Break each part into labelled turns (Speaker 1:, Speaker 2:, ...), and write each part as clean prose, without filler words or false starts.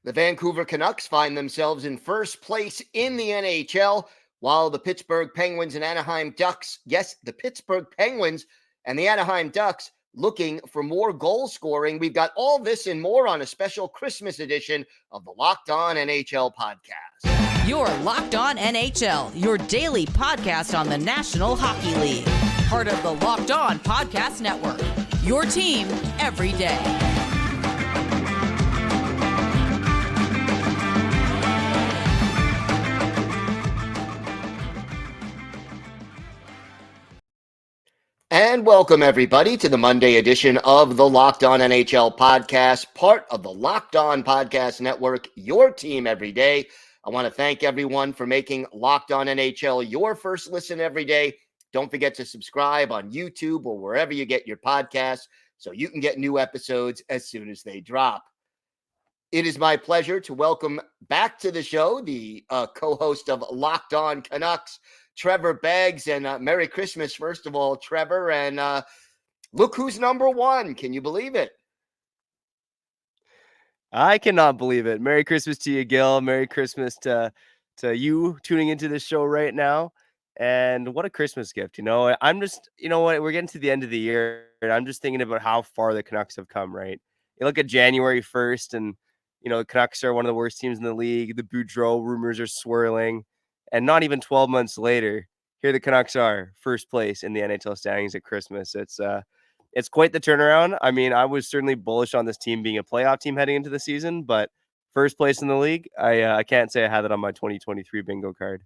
Speaker 1: The Vancouver Canucks find themselves in first place in the NHL, while the Pittsburgh Penguins and Anaheim Ducks, yes, the Pittsburgh Penguins and the Anaheim Ducks, looking for more goal scoring. We've got all this and more on a special Christmas edition of the Locked On NHL podcast.
Speaker 2: You're Locked On NHL, your daily podcast on the National Hockey League. Part of the Locked On Podcast Network, your team every day.
Speaker 1: And welcome, everybody, to the Monday edition of the Locked On NHL podcast, part of the Locked On Podcast Network, your team every day. I want to thank everyone for making Locked On NHL your first listen every day. Don't forget to subscribe on YouTube or wherever you get your podcasts so you can get new episodes as soon as they drop. It is my pleasure to welcome back to the show the co-host of Locked On Canucks, Trevor Beggs, and Merry Christmas, first of all, Trevor. And look who's number one. Can you believe it?
Speaker 3: I cannot believe it. Merry Christmas to you, Gil. Merry Christmas to you tuning into this show right now. And what a Christmas gift. I'm just, we're getting to the end of the year, and I'm just thinking about how far the Canucks have come, right? You look at January 1st, and, the Canucks are one of the worst teams in the league. The Boudreau rumors are swirling. And not even 12 months later, here the Canucks are, first place in the NHL standings at Christmas. It's quite the turnaround. I mean, I was certainly bullish on this team being a playoff team heading into the season, but first place in the league, I can't say I had it on my 2023 bingo card.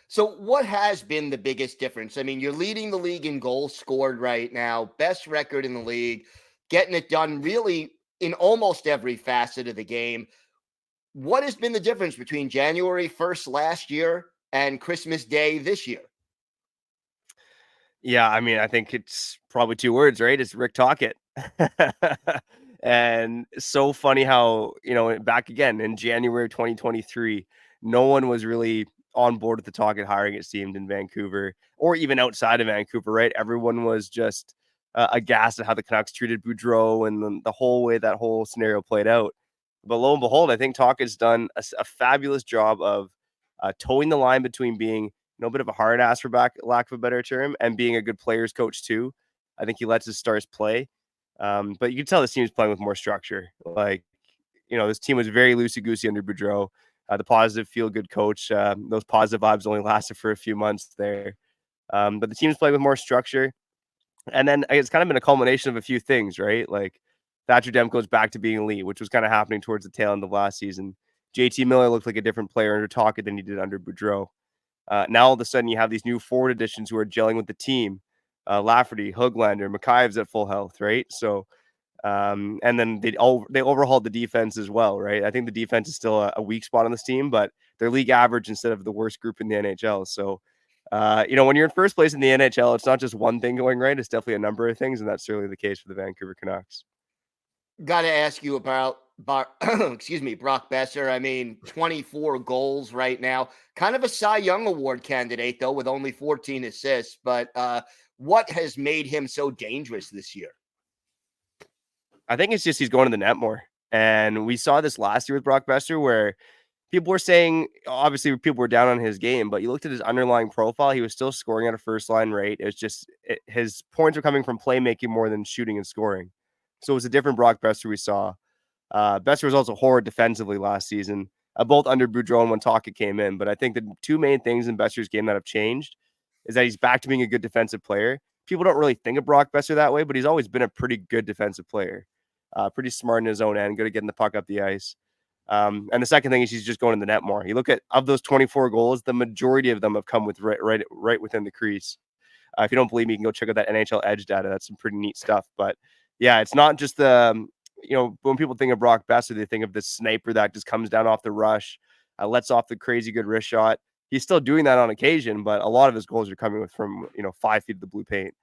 Speaker 1: So what has been the biggest difference? I mean, you're leading the league in goals scored right now, best record in the league, getting it done really in almost every facet of the game. What has been the difference between January 1st last year and Christmas Day this year?
Speaker 3: Yeah, I mean, I think it's probably two words, right? It's Rick Tocchet. And so funny how, back again in January of 2023, no one was really on board with the Tocchet hiring, it seemed, in Vancouver or even outside of Vancouver, right? Everyone was just aghast at how the Canucks treated Boudreau and the whole way that whole scenario played out. But lo and behold, I think Tocchet's done a fabulous job of towing the line between being a bit of a hard ass, for lack of a better term, and being a good players coach too. I think he lets his stars play. But you can tell this team is playing with more structure. This team was very loosey-goosey under Boudreau. The positive feel-good coach, those positive vibes only lasted for a few months there. But the team's playing with more structure. And then it's kind of been a culmination of a few things, right? Like Thatcher Demko's back to being elite, which was kind of happening towards the tail end of last season. JT Miller looked like a different player under Tocchet than he did under Boudreau. Now all of a sudden you have these new forward additions who are gelling with the team. Lafferty, Höglander, Mikheiv's at full health, right? So, and then they overhauled the defense as well, right? I think the defense is still a weak spot on this team, but they're league average instead of the worst group in the NHL. So, when you're in first place in the NHL, it's not just one thing going right. It's definitely a number of things, and that's certainly the case for the Vancouver Canucks.
Speaker 1: Got to ask you about Brock Boeser. I mean, 24 goals right now. Kind of a Cy Young Award candidate, though, with only 14 assists. But what has made him so dangerous this year?
Speaker 3: I think it's just he's going to the net more. And we saw this last year with Brock Boeser, where people were saying, obviously, people were down on his game, but you looked at his underlying profile, he was still scoring at a first-line rate. It was just his points were coming from playmaking more than shooting and scoring. So it was a different Brock Boeser we saw. Boeser was also horrid defensively last season, both under Boudreau and when Tocchet came in. But I think the two main things in Boeser's game that have changed is that he's back to being a good defensive player. People don't really think of Brock Boeser that way, but he's always been a pretty good defensive player. Pretty smart in his own end, good at getting the puck up the ice. And the second thing is he's just going to the net more. You look at, of those 24 goals, the majority of them have come with right within the crease. If you don't believe me, you can go check out that NHL Edge data. That's some pretty neat stuff. But yeah, it's not just the, when people think of Brock Boeser, they think of this sniper that just comes down off the rush, lets off the crazy good wrist shot. He's still doing that on occasion, but a lot of his goals are coming from 5 feet of the blue paint.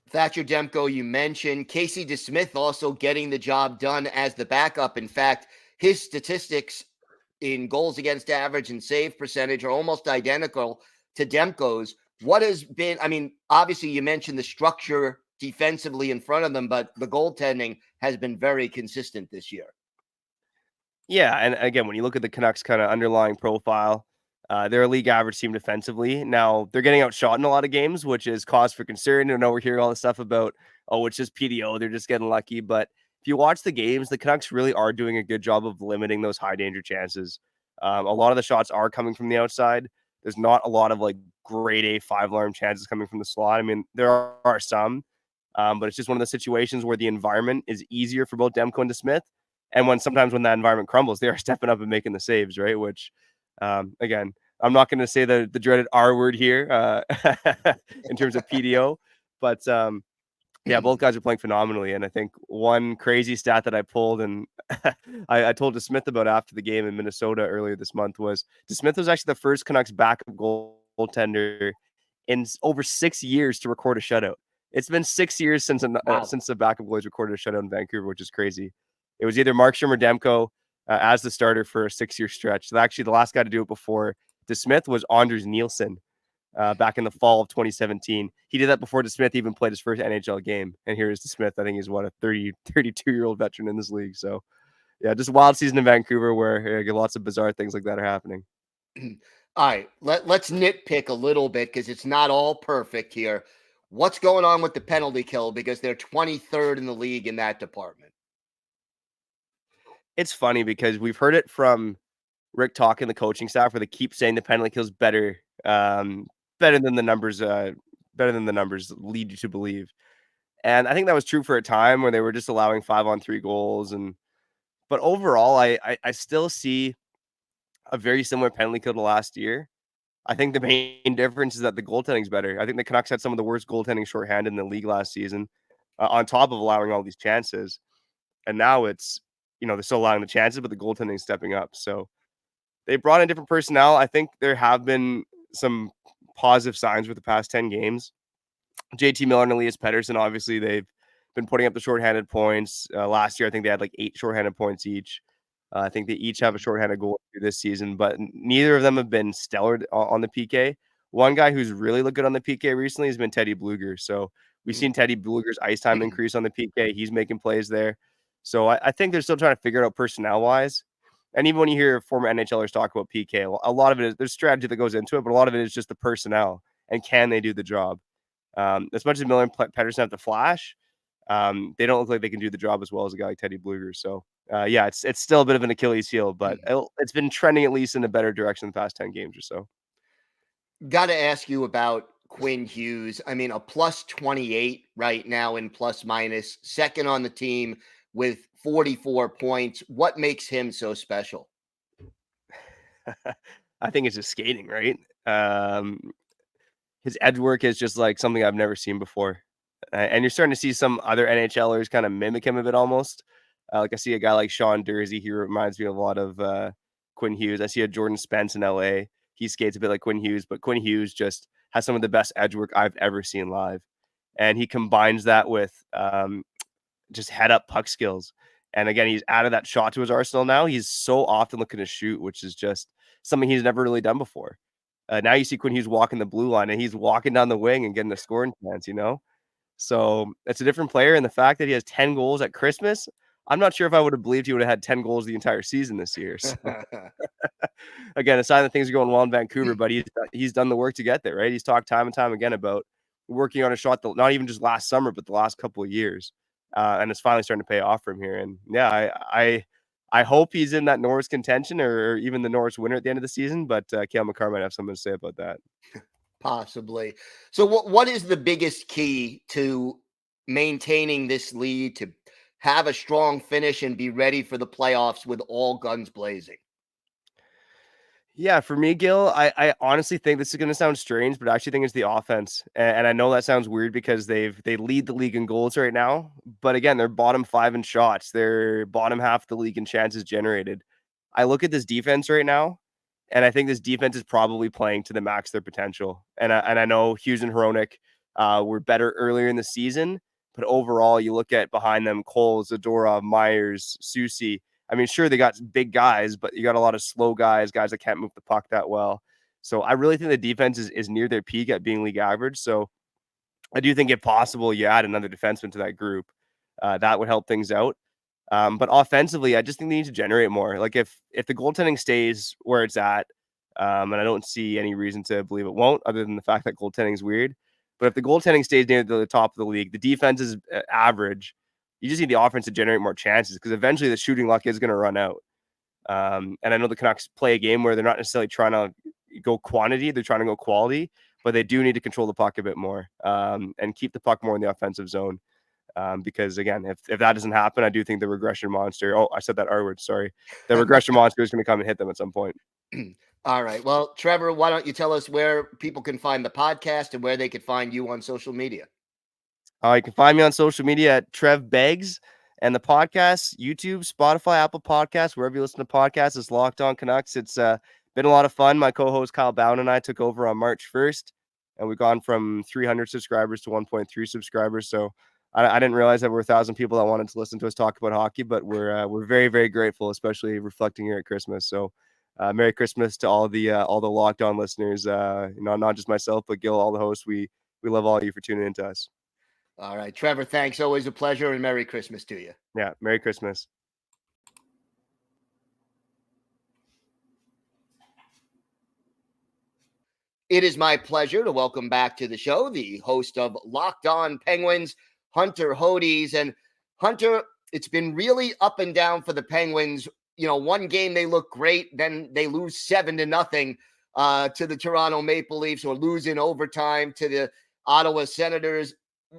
Speaker 1: Thatcher Demko, you mentioned. Casey DeSmith also getting the job done as the backup. In fact, his statistics in goals against average and save percentage are almost identical to Demko's. What has been, I mean, obviously you mentioned the structure defensively in front of them, but the goaltending has been very consistent this year.
Speaker 3: Yeah, and again, when you look at the Canucks kind of underlying profile, they're a league average team defensively. Now, they're getting outshot in a lot of games, which is cause for concern. I know we're hearing all this stuff about, oh, it's just PDO, they're just getting lucky. But if you watch the games, the Canucks really are doing a good job of limiting those high danger chances. A lot of the shots are coming from the outside. There's not a lot of like grade A 5-alarm chances coming from the slot. I mean, there are some, but it's just one of the situations where the environment is easier for both Demko and DeSmith. And sometimes when that environment crumbles, they are stepping up and making the saves, right? Which, again, I'm not going to say the dreaded R word here in terms of PDO, but yeah, both guys are playing phenomenally. And I think one crazy stat that I pulled and I told DeSmith about after the game in Minnesota earlier this month was DeSmith was actually the first Canucks backup goaltender in over 6 years to record a shutout. It's been 6 years since the backup goalies recorded a shutout in Vancouver, which is crazy. It was either Markstrom or Demko as the starter for a 6-year stretch. So actually, the last guy to do it before DeSmith was Anders Nielsen back in the fall of 2017. He did that before DeSmith even played his first NHL game. And here is DeSmith. I think he's a 32-year-old veteran in this league. So, yeah, just a wild season in Vancouver where lots of bizarre things like that are happening.
Speaker 1: All right, let's nitpick a little bit because it's not all perfect here. What's going on with the penalty kill? Because they're 23rd in the league in that department.
Speaker 3: It's funny because we've heard it from Rick talking the coaching staff where they keep saying the penalty kill is better than the numbers lead you to believe. And I think that was true for a time where they were just allowing 5-on-3 goals. But overall, I still see a very similar penalty kill to last year. I think the main difference is that the goaltending is better. I think the Canucks had some of the worst goaltending shorthanded in the league last season, on top of allowing all these chances. And now it's, they're still allowing the chances, but the goaltending is stepping up. So they brought in different personnel. I think there have been some positive signs with the past 10 games. JT Miller and Elias Pettersson, obviously, they've been putting up the shorthanded points. Last year, I think they had like 8 shorthanded points each. I think they each have a shorthanded goal this season, but neither of them have been stellar on the PK. One guy who's really looked good on the PK recently has been Teddy Bluger. So we've seen Teddy Bluger's ice time increase on the PK. He's making plays there. So I think they're still trying to figure it out personnel-wise. And even when you hear former NHLers talk about PK, a lot of it is there's strategy that goes into it, but a lot of it is just the personnel and can they do the job. As much as Miller and Pettersson have the flash, they don't look like they can do the job as well as a guy like Teddy Bluger. So yeah, it's still a bit of an Achilles heel, but it's been trending at least in a better direction the past 10 games or so.
Speaker 1: Got to ask you about Quinn Hughes. I mean, a plus 28 right now in plus minus, second on the team with 44 points. What makes him so special?
Speaker 3: I think it's just skating, right? His edge work is just like something I've never seen before. And you're starting to see some other NHLers kind of mimic him a bit almost. Like I see a guy like Sean Dursey. He reminds me a lot of Quinn Hughes. I see a Jordan Spence in LA. He skates a bit like Quinn Hughes, but Quinn Hughes just has some of the best edge work I've ever seen live. And he combines that with just head up puck skills. And again, he's added that shot to his arsenal now. He's so often looking to shoot, which is just something he's never really done before. Now you see Quinn Hughes walking the blue line and he's walking down the wing and getting a scoring chance, So it's a different player. And the fact that he has 10 goals at Christmas, I'm not sure if I would have believed he would have had 10 goals the entire season this year. So again, a sign that things are going well in Vancouver, but he's done the work to get there, right? He's talked time and time again about working on a shot that not even just last summer, but the last couple of years. And it's finally starting to pay off for him here. And yeah, I hope he's in that Norris contention or even the Norris winner at the end of the season, but Cale Makar might have something to say about that.
Speaker 1: Possibly. So what is the biggest key to maintaining this lead, to have a strong finish and be ready for the playoffs with all guns blazing?
Speaker 3: Yeah, for me, Gil, I honestly think this is going to sound strange, but I actually think it's the offense. And I know that sounds weird because they lead the league in goals right now. But again, they're bottom 5 in shots. They're bottom half of the league in chances generated. I look at this defense right now, and I think this defense is probably playing to the max their potential. And I know Hughes and Hronek were better earlier in the season, but overall, you look at behind them, Cole, Zadorov, Myers, Susie. I mean, sure, they got big guys, but you got a lot of slow guys that can't move the puck that well. So I really think the defense is near their peak at being league average. So I do think if possible, you add another defenseman to that group. That would help things out. But offensively, I just think they need to generate more. Like if the goaltending stays where it's at, and I don't see any reason to believe it won't, other than the fact that goaltending is weird. But if the goaltending stays near the top of the league, the defense is average. You just need the offense to generate more chances because eventually the shooting luck is going to run out. And I know the Canucks play a game where they're not necessarily trying to go quantity, they're trying to go quality, but they do need to control the puck a bit more and keep the puck more in the offensive zone. Because again, if that doesn't happen, I do think the regression monster. Oh, I said that R word. Sorry. The regression monster is going to come and hit them at some point.
Speaker 1: All right. Well, Trevor, why don't you tell us where people can find the podcast and where they could find you on social media?
Speaker 3: You can find me on social media at Trev Beggs, and the podcast, YouTube, Spotify, Apple Podcasts, wherever you listen to podcasts, is Locked On Canucks. It's been a lot of fun. My co-host Kyle Bowden and I took over on March 1st, and we've gone from 300 subscribers to 1.3 subscribers. So I didn't realize that there were 1,000 people that wanted to listen to us talk about hockey, but we're very, very grateful, especially reflecting here at Christmas. So Merry Christmas to all the Locked On listeners. Not just myself, but Gil, all the hosts. We love all of you for tuning in to us.
Speaker 1: All right, Trevor, thanks. Always a pleasure, and Merry Christmas to you.
Speaker 3: Yeah, Merry Christmas.
Speaker 1: It is my pleasure to welcome back to the show the host of Locked On Penguins, Hunter Hodies. And Hunter, it's been really up and down for the Penguins. One game they look great, then they lose 7-0 to the Toronto Maple Leafs, or lose in overtime to the Ottawa Senators.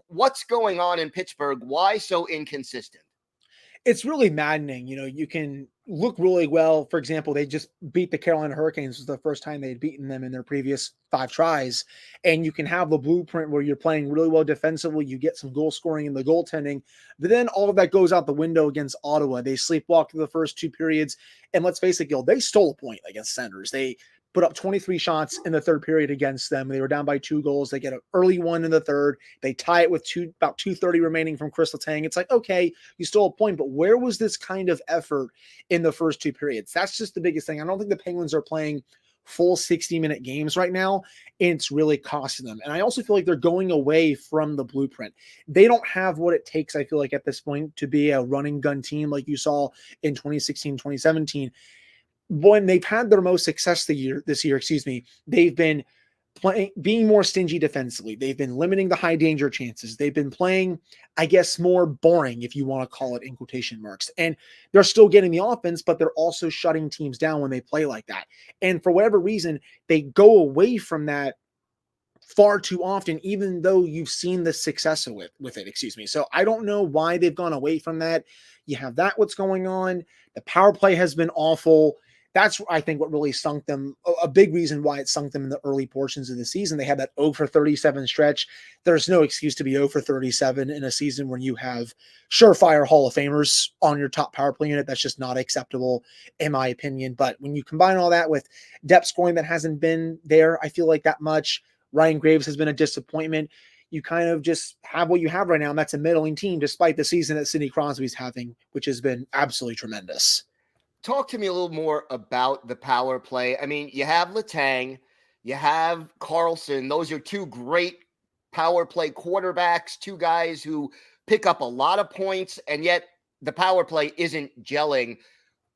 Speaker 1: What's going on in Pittsburgh? Why so inconsistent?
Speaker 4: It's really maddening. You can look really well. For example, they just beat the Carolina Hurricanes. It was the first time they had beaten them in their previous 5 tries. And you can have the blueprint where you're playing really well defensively. You get some goal scoring in the goaltending. But then all of that goes out the window against Ottawa. They sleepwalk through the first 2 periods. And let's face it, Gil, they stole a point against Senators. They put up 23 shots in the third period against them. They were down by 2 goals. They get an early one in the third. They tie it with about 2:30 remaining from Crystal Tang. It's like, okay, you stole a point, but where was this kind of effort in the first 2 periods? That's just the biggest thing. I don't think the Penguins are playing full 60-minute games right now, and it's really costing them. And I also feel like they're going away from the blueprint. They don't have what it takes, I feel like, at this point to be a running gun team like you saw in 2016, 2017. When they've had their most success this year, they've been being more stingy defensively. They've been limiting the high danger chances. They've been playing, I guess, more boring, if you want to call it in quotation marks. And they're still getting the offense, but they're also shutting teams down when they play like that. And for whatever reason, they go away from that far too often, even though you've seen the success with it. So I don't know why they've gone away from that. You have that, what's going on. The power play has been awful. That's, I think, what really sunk them. A big reason why it sunk them in the early portions of the season. They had that 0 for 37 stretch. There's no excuse to be 0 for 37 in a season when you have surefire Hall of Famers on your top power play unit. That's just not acceptable, in my opinion. But when you combine all that with depth scoring that hasn't been there, I feel like that much. Ryan Graves has been a disappointment. You kind of just have what you have right now, and that's a middling team, despite the season that Sidney Crosby's having, which has been absolutely tremendous.
Speaker 1: Talk to me a little more about the power play. I mean, you have Letang, you have Karlsson. Those are 2 great power play quarterbacks, 2 guys who pick up a lot of points, and yet the power play isn't gelling.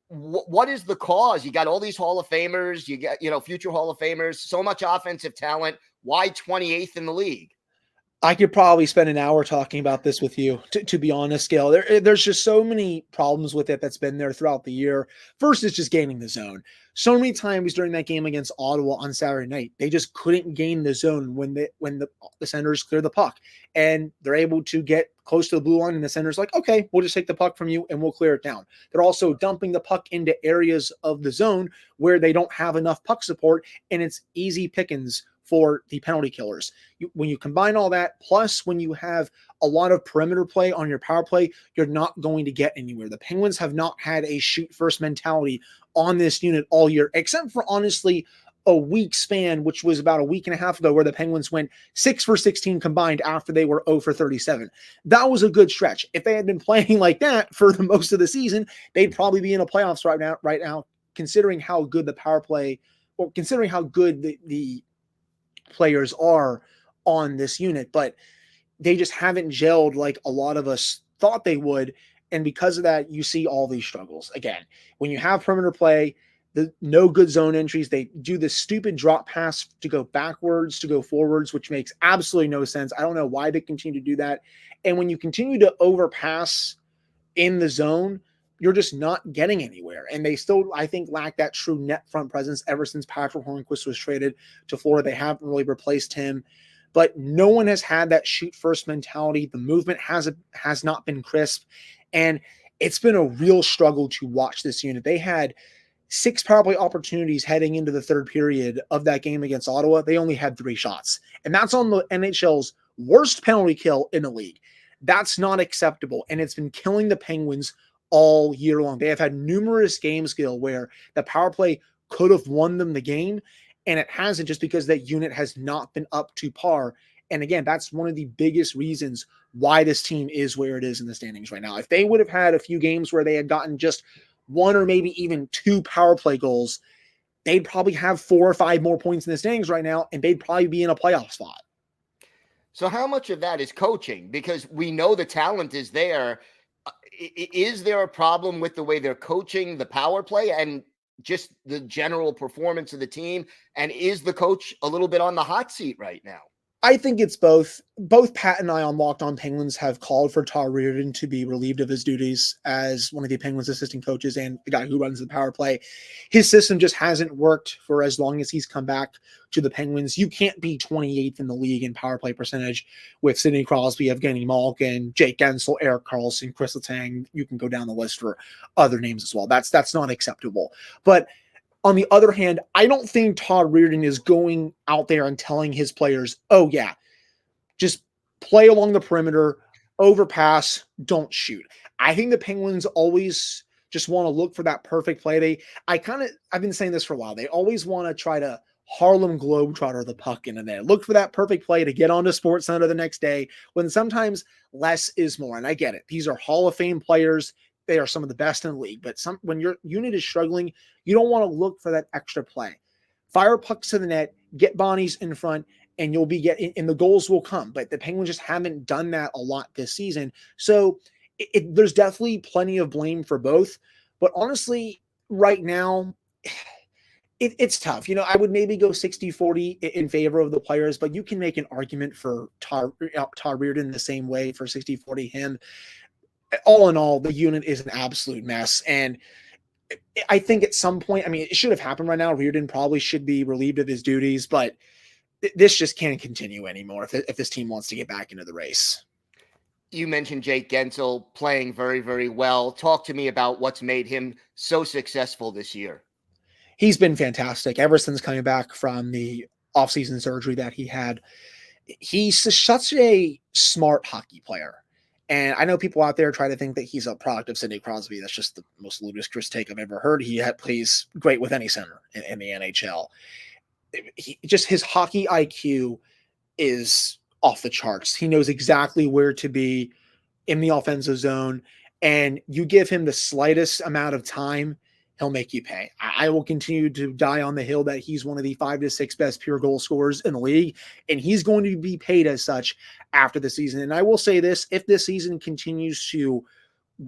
Speaker 1: What is the cause? You got all these Hall of Famers, you got, future Hall of Famers, so much offensive talent. Why 28th in the league?
Speaker 4: I could probably spend an hour talking about this with you, to be honest, Gail. There's just so many problems with it that's been there throughout the year. First, it's just gaining the zone. So many times during that game against Ottawa on Saturday night, they just couldn't gain the zone when the Senators clear the puck. And they're able to get close to the blue line, and the Senators like, okay, we'll just take the puck from you and we'll clear it down. They're also dumping the puck into areas of the zone where they don't have enough puck support, and it's easy pickings for the penalty killers. When you combine all that, plus when you have a lot of perimeter play on your power play, you're not going to get anywhere. The Penguins have not had a shoot first mentality on this unit all year, except for honestly a week span, which was about a week and a half ago, where the Penguins went 6 for 16 combined after they were 0 for 37. That was a good stretch. If they had been playing like that for the most of the season, they'd probably be in a playoffs right now, considering how good the power play, or considering how good the players are on this unit. But they just haven't gelled like a lot of us thought they would. And because of that, you see all these struggles. Again, when you have perimeter play, the no good zone entries, they do this stupid drop pass to go backwards, to go forwards, which makes absolutely no sense. I don't know why they continue to do that. And when you continue to overpass in the zone, you're just not getting anywhere. And they still, I think, lack that true net front presence ever since Patrick Hornquist was traded to Florida. They haven't really replaced him. But no one has had that shoot first mentality. The movement has not been crisp. And it's been a real struggle to watch this unit. They had 6 power play opportunities heading into the third period of that game against Ottawa. They only had 3 shots. And that's on the NHL's worst penalty kill in the league. That's not acceptable. And it's been killing the Penguins all year long. They have had numerous games, Gil, where the power play could have won them the game, and it hasn't, just because that unit has not been up to par. And again, that's one of the biggest reasons why this team is where it is in the standings right now. If they would have had a few games where they had gotten just 1 or maybe even 2 power play goals, they'd probably have 4 or 5 more points in the standings right now, and they'd probably be in a playoff spot.
Speaker 1: So how much of that is coaching? Because we know the talent is there. Is there a problem with the way they're coaching the power play and just the general performance of the team? And is the coach a little bit on the hot seat right now?
Speaker 4: I think it's both. Both Pat and I on Locked On Penguins have called for Todd Reirden to be relieved of his duties as one of the Penguins assistant coaches and the guy who runs the power play. His system just hasn't worked for as long as he's come back to the Penguins. You can't be 28th in the league in power play percentage with Sidney Crosby, Evgeni Malkin, Jake Guentzel, Erik Karlsson, Chris Letang. You can go down the list for other names as well. That's not acceptable. But on the other hand, I don't think Todd Reirden is going out there and telling his players, oh yeah, just play along the perimeter, overpass, don't shoot. I think the Penguins always just want to look for that perfect play. I've been saying this for a while. They always want to try to Harlem Globetrotter the puck in the net. Look for that perfect play to get onto SportsCenter the next day, when sometimes less is more. And I get it. These are Hall of Fame players. They are some of the best in the league, but when your unit is struggling, you don't want to look for that extra play. Fire pucks to the net, get Bonnies in front, and you'll be and the goals will come. But the Penguins just haven't done that a lot this season. So there's definitely plenty of blame for both. But honestly, right now, it's tough. I would maybe go 60-40 in favor of the players, but you can make an argument for Todd Reirden the same way for 60-40 him. All in all, the unit is an absolute mess. And I think at some point, it should have happened right now. Reirden probably should be relieved of his duties, but this just can't continue anymore if this team wants to get back into the race.
Speaker 1: You mentioned Jake Guentzel playing very, very well. Talk to me about what's made him so successful this year.
Speaker 4: He's been fantastic ever since coming back from the offseason surgery that he had. He's such a smart hockey player. And I know people out there try to think that he's a product of Sidney Crosby. That's just the most ludicrous take I've ever heard. He plays great with any center in the NHL. His hockey IQ is off the charts. He knows exactly where to be in the offensive zone. And you give him the slightest amount of time, he'll make you pay. I will continue to die on the hill that he's one of the 5 to 6 best pure goal scorers in the league, and he's going to be paid as such after the season. And I will say this, if this season continues to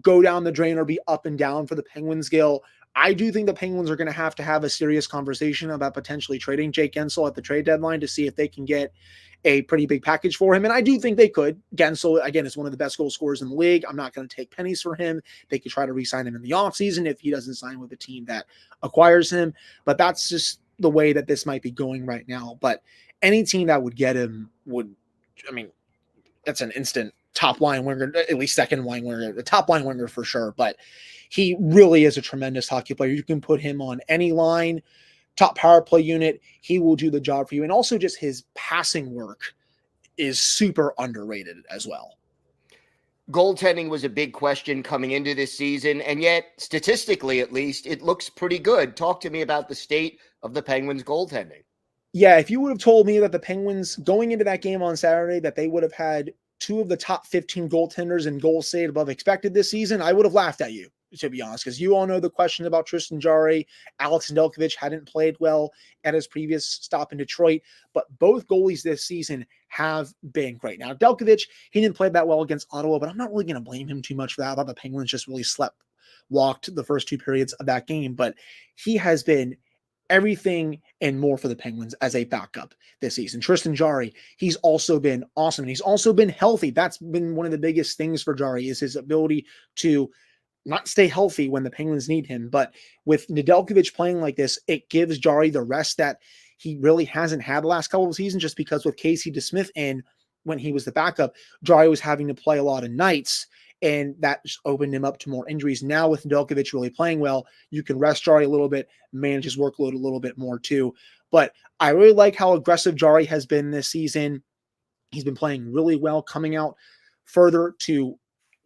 Speaker 4: go down the drain or be up and down for the Penguins, Gil, I do think the Penguins are going to have a serious conversation about potentially trading Jake Guentzel at the trade deadline to see if they can get a pretty big package for him. And I do think they could. Guentzel, again, is one of the best goal scorers in the league. I'm not going to take pennies for him. They could try to re-sign him in the offseason if he doesn't sign with a team that acquires him. But that's just the way that this might be going right now. But any team that would get him that's an instant top line winger, at least second line winger, the top line winger for sure. But he really is a tremendous hockey player. You can put him on any line, top power play unit, he will do the job for you. And also just his passing work is super underrated as well.
Speaker 1: Goaltending was a big question coming into this season, and yet statistically, at least, it looks pretty good. Talk to me about the state of the Penguins goaltending.
Speaker 4: Yeah, if you would have told me that the Penguins going into that game on Saturday, that they would have had 2 of the top 15 goaltenders and goals saved above expected this season, I would have laughed at you. to be honest, because you all know the question about Tristan Jarry. Alex Nedeljkovic hadn't played well at his previous stop in Detroit, but both goalies this season have been great. Now, Nedeljkovic, he didn't play that well against Ottawa, but I'm not really going to blame him too much for that. I thought the Penguins just really walked the first two periods of that game, but he has been everything and more for the Penguins as a backup this season. Tristan Jarry, he's also been awesome. And he's also been healthy. That's been one of the biggest things for Jarry, is his ability to not stay healthy when the Penguins need him. But with Nedeljkovic playing like this, it gives Jarry the rest that he really hasn't had the last couple of seasons, just because with Casey DeSmith in, when he was the backup, Jarry was having to play a lot of nights, and that just opened him up to more injuries. Now with Nedeljkovic really playing well, you can rest Jarry a little bit, manage his workload a little bit more too. But I really like how aggressive Jarry has been this season. He's been playing really well, coming out further to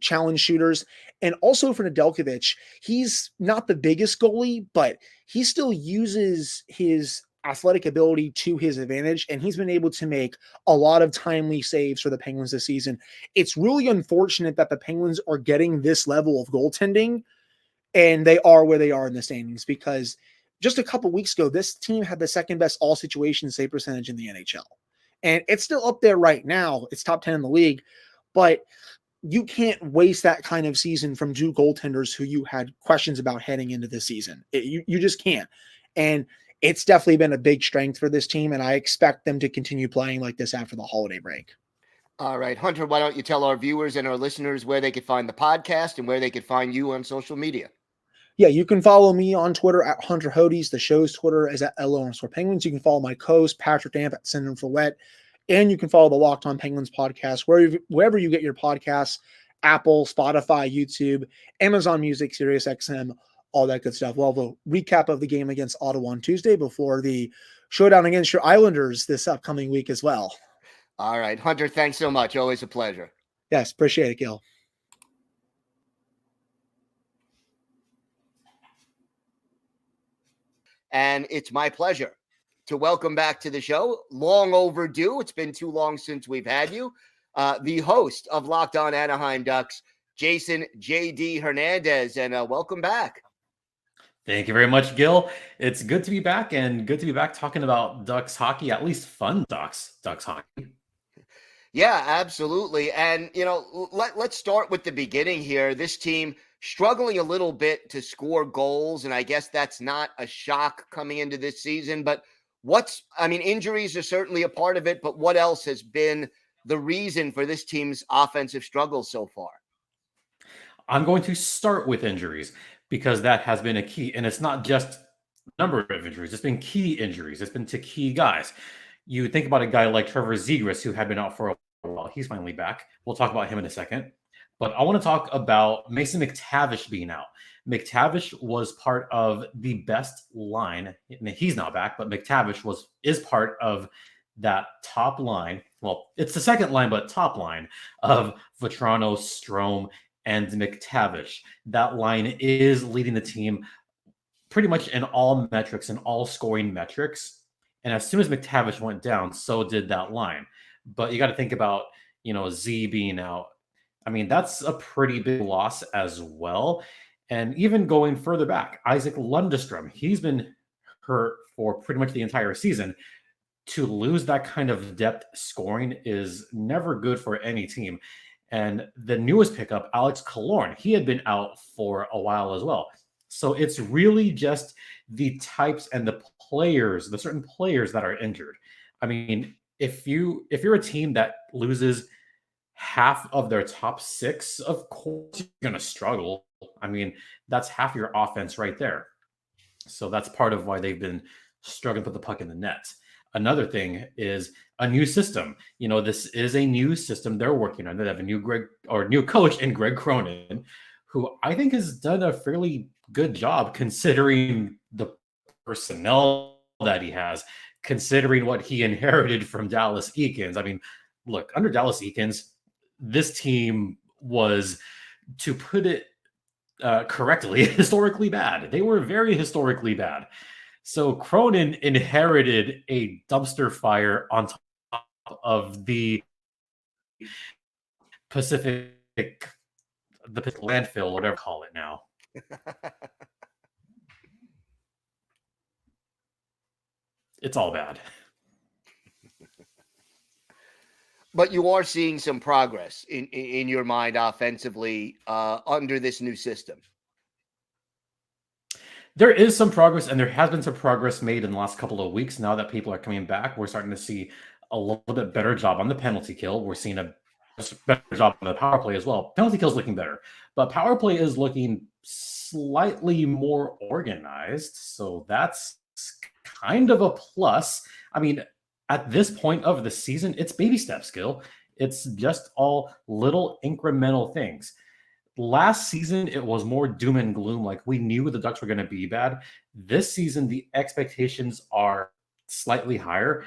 Speaker 4: challenge shooters. And also for Nedeljkovic, he's not the biggest goalie, but he still uses his athletic ability to his advantage, and he's been able to make a lot of timely saves for the Penguins this season. It's really unfortunate that the Penguins are getting this level of goaltending, and they are where they are in the standings, because just a couple weeks ago, this team had the second best all situation save percentage in the NHL. And it's still up there right now. It's top 10 in the league, but you can't waste that kind of season from two goaltenders who you had questions about heading into this season. You just can't. And it's definitely been a big strength for this team, and I expect them to continue playing like this after the holiday break.
Speaker 1: All right, Hunter, why don't you tell our viewers and our listeners where they could find the podcast and where they could find you on social media?
Speaker 4: Yeah, you can follow me on Twitter at Hunter Hodies. The show's Twitter is at @LO_Penguins. You can follow my co-host, Patrick Damp, at Send 'Em for Wet. And you can follow the Locked On Penguins podcast wherever you get your podcasts, Apple, Spotify, YouTube, Amazon Music, SiriusXM, all that good stuff. We'll have a recap of the game against Ottawa on Tuesday before the showdown against your Islanders this upcoming week as well.
Speaker 1: All right, Hunter, thanks so much. Always a pleasure.
Speaker 4: Yes, appreciate it, Gil.
Speaker 1: And it's my pleasure to welcome back to the show, long overdue. It's been too long since we've had you. The host of Locked On Anaheim Ducks, Jason J.D. Hernandez, and welcome back.
Speaker 5: Thank you very much, Gil. It's good to be back, and good to be back talking about Ducks hockey, at least fun Ducks hockey.
Speaker 1: Yeah, absolutely. And, let's start with the beginning here. This team struggling a little bit to score goals, and I guess that's not a shock coming into this season. But injuries are certainly a part of it, but what else has been the reason for this team's offensive struggles so far?
Speaker 5: I'm going to start with injuries, because that has been a key. And it's not just number of injuries. It's been key injuries. It's been to key guys. You think about a guy like Trevor Zegras, who had been out for a while. He's finally back. We'll talk about him in a second. But I want to talk about Mason McTavish being out. McTavish was part of the best line. He's not back, but McTavish is part of that top line. Well, it's the second line, but top line of Vatrano, Strome, and McTavish. That line is leading the team pretty much in all metrics and all scoring metrics. And as soon as McTavish went down, so did that line. But you got to think about, Z being out. I mean, that's a pretty big loss as well. And even going further back, Isaac Lundestrom, he's been hurt for pretty much the entire season. To lose that kind of depth scoring is never good for any team. And the newest pickup, Alex Killorn, he had been out for a while as well. So it's really just the types and the players, the certain players that are injured. I mean, if you're a team that loses half of their top six, of course you're going to struggle. I mean, that's half your offense right there. So that's part of why they've been struggling to put the puck in the net. Another thing is a new system. This is a new system they're working on. They have a new coach in Greg Cronin, who I think has done a fairly good job considering the personnel that he has, considering what he inherited from Dallas Eakins. I mean, look, under Dallas Eakins, this team was, to put it correctly, historically bad. They were very historically bad. So Cronin inherited a dumpster fire on top of the Pacific landfill, whatever you call it now. It's all bad.
Speaker 1: But you are seeing some progress in your mind offensively under this new system.
Speaker 5: There is some progress, and there has been some progress made in the last couple of weeks. Now that people are coming back, we're starting to see a little bit better job on the penalty kill. We're seeing a better job on the power play as well. Penalty kill is looking better, but power play is looking slightly more organized. So that's kind of a plus. I mean, at this point of the season, it's baby steps, Gil. It's just all little incremental things. Last season, it was more doom and gloom. Like, we knew the Ducks were going to be bad. This season, the expectations are slightly higher,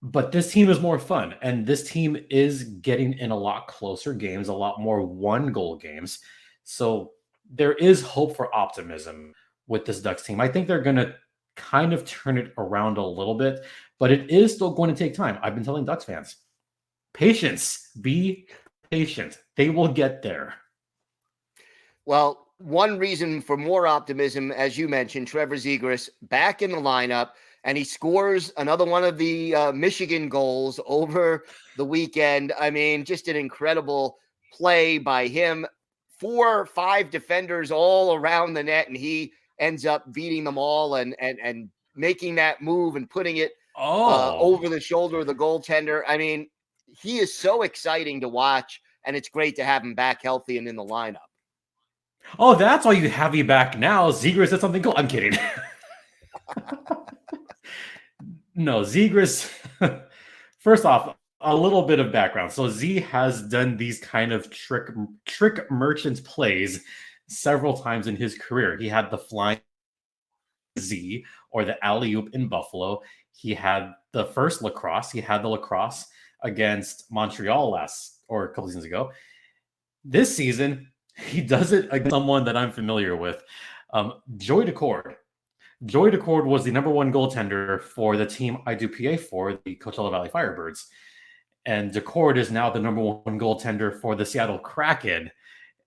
Speaker 5: but this team is more fun. And this team is getting in a lot closer games, a lot more one-goal games. So there is hope for optimism with this Ducks team. I think they're going to kind of turn it around a little bit, but it is still going to take time. I've been telling Ducks fans, patience, be patient. They will get there.
Speaker 1: Well, one reason for more optimism, as you mentioned, Trevor Zegras back in the lineup, and he scores another one of the Michigan goals over the weekend. I mean, just an incredible play by him. 4 or 5 defenders all around the net, and he ends up beating them all and making that move and putting it over the shoulder of the goaltender. I mean, he is so exciting to watch, and it's great to have him back healthy and in the lineup.
Speaker 5: Oh, that's why you have me back now. Zegras said something cool. I'm kidding. No, Zegras. First off, a little bit of background. So Z has done these kind of trick merchant plays several times in his career. He had the flying Z or the alley-oop in Buffalo. He had the first lacrosse. He had the lacrosse against Montreal a couple seasons ago. This season, he does it against someone that I'm familiar with, Joey Daccord. Joey Daccord was the number 1 goaltender for the team I do PA for, the Coachella Valley Firebirds. And Daccord is now the number 1 goaltender for the Seattle Kraken.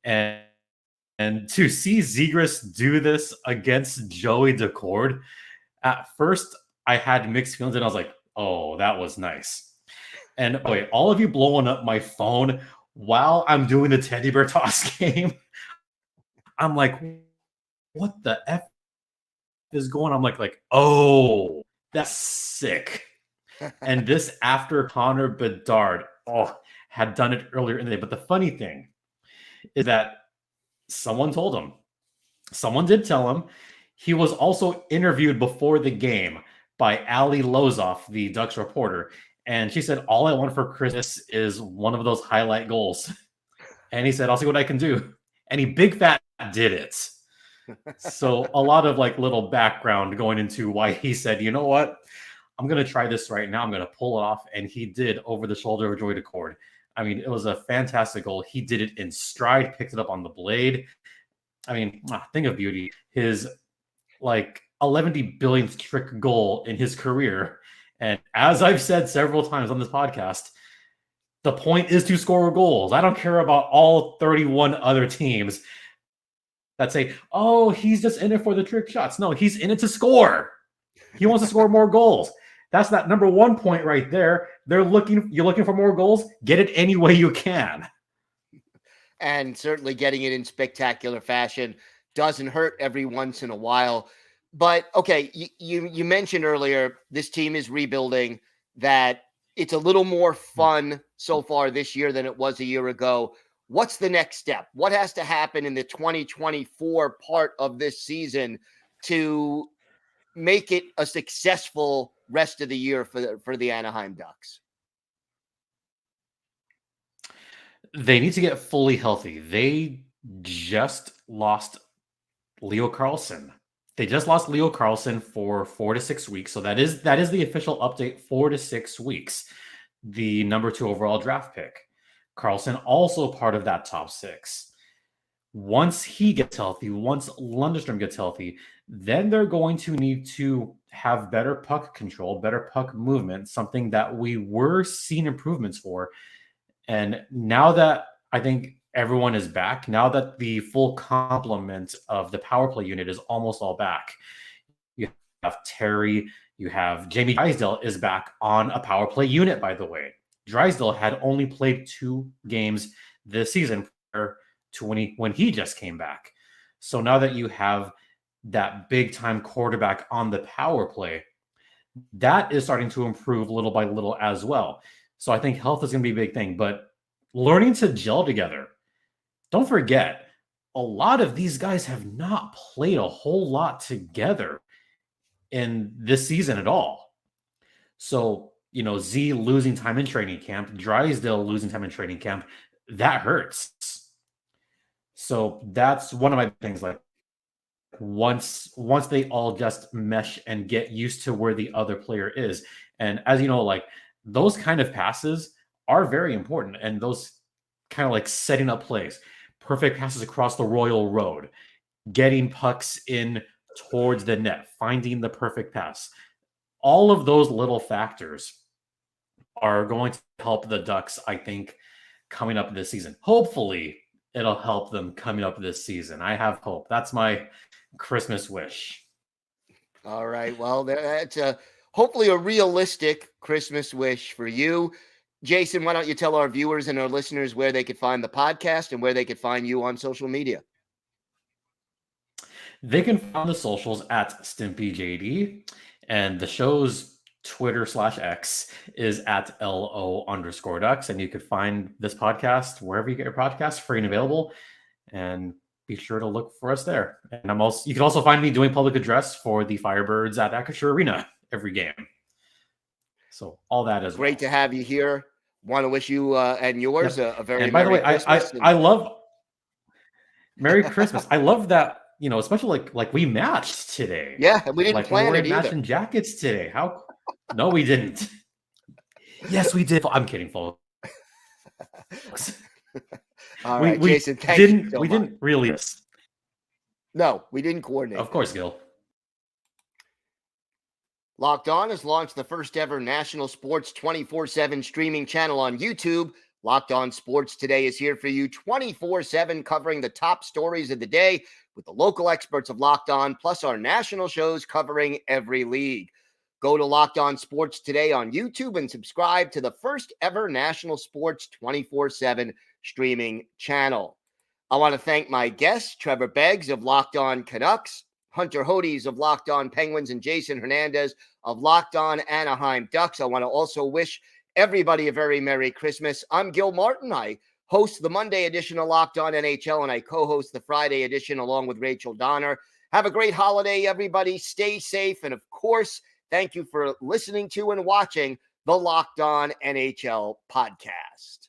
Speaker 5: And to see Zegras do this against Joey Daccord, at first I had mixed feelings, and I was like, oh, that was nice. And wait, all of you blowing up my phone while I'm doing the teddy bear toss game, I'm like, what the F is going on? I'm like, oh, that's sick. And this after Connor Bedard had done it earlier in the day. But the funny thing is that someone told him, someone did tell him, he was also interviewed before the game by Ali Lozoff, the Ducks reporter. And she said, all I want for Christmas is one of those highlight goals. And he said, I'll see what I can do. And he big fat did it. So a lot of like little background going into why he said, you know what? I'm going to try this right now. I'm going to pull it off. And he did over the shoulder of Joey Daccord. I mean, it was a fantastic goal. He did it in stride, picked it up on the blade. I mean, thing of beauty. His like 11 billionth trick goal in his career. And as I've said several times on this podcast, the point is to score goals. I don't care about all 31 other teams that say, oh, he's just in it for the trick shots. No, he's in it to score. He wants to score more goals. That's that number 1 point right there. You're looking for more goals? Get it any way you can.
Speaker 1: And certainly getting it in spectacular fashion doesn't hurt every once in a while. But okay, you mentioned earlier this team is rebuilding, that it's a little more fun so far this year than it was a year ago. What's the next step? What has to happen in the 2024 part of this season to make it a successful rest of the year for the Anaheim Ducks?
Speaker 5: They need to get fully healthy. They just lost Leo Karlsson. They just lost Leo Karlsson for 4 to 6 weeks. So that is the official update, 4 to 6 weeks. The number 2 overall draft pick. Karlsson also part of that top 6. Once he gets healthy, once Lundestrom gets healthy, then they're going to need to have better puck control, better puck movement, something that we were seeing improvements for. And now that I think everyone is back, now that the full complement of the power play unit is almost all back. You have Terry, you have Jamie Drysdale is back on a power play unit, by the way. Drysdale had only played 2 games this season prior to when he just came back. So now that you have that big time quarterback on the power play, that is starting to improve little by little as well. So I think health is going to be a big thing, but learning to gel together. Don't forget, a lot of these guys have not played a whole lot together in this season at all. So, Z losing time in training camp, Drysdale losing time in training camp, that hurts. So that's one of my things. Like once they all just mesh and get used to where the other player is, and as you know, like those kind of passes are very important, and those kind of like setting up plays, perfect passes across the Royal Road, getting pucks in towards the net, finding the perfect pass. All of those little factors are going to help the Ducks, I think, coming up this season. Hopefully, it'll help them coming up this season. I have hope. That's my Christmas wish.
Speaker 1: All right. Well, that's hopefully a realistic Christmas wish for you. Jason, why don't you tell our viewers and our listeners where they could find the podcast and where they could find you on social media?
Speaker 5: They can find the socials at StimpyJD, and the show's Twitter/X is at LO_Ducks. And you could find this podcast wherever you get your podcasts, free and available. And be sure to look for us there. And you can also find me doing public address for the Firebirds at Acrisure Arena every game. So all that is
Speaker 1: great to have you here. Want to wish you and yours a very
Speaker 5: and by
Speaker 1: Merry
Speaker 5: the way,
Speaker 1: Christmas.
Speaker 5: I love Merry Christmas. I love that, especially like we matched today.
Speaker 1: Yeah, we didn't plan it either.
Speaker 5: Matching jackets today. How? No, we didn't. Yes, we did. I'm kidding, folks.
Speaker 1: All right, Jason, thank you so much.
Speaker 5: Didn't really.
Speaker 1: No, we didn't coordinate.
Speaker 5: Of course, Gil.
Speaker 1: Locked On has launched the first ever national sports 24/7 streaming channel on YouTube. Locked On Sports Today is here for you 24/7, covering the top stories of the day with the local experts of Locked On, plus our national shows covering every league. Go to Locked On Sports Today on YouTube and subscribe to the first ever national sports 24/7 streaming channel. I want to thank my guests, Trevor Beggs of Locked On Canucks, Hunter Hodies of Locked On Penguins, and Jason Hernandez of Locked On Anaheim Ducks. I want to also wish everybody a very Merry Christmas. I'm Gil Martin. I host the Monday edition of Locked On NHL, and I co-host the Friday edition along with Rachel Donner. Have a great holiday, everybody. Stay safe. And of course, thank you for listening to and watching the Locked On NHL podcast.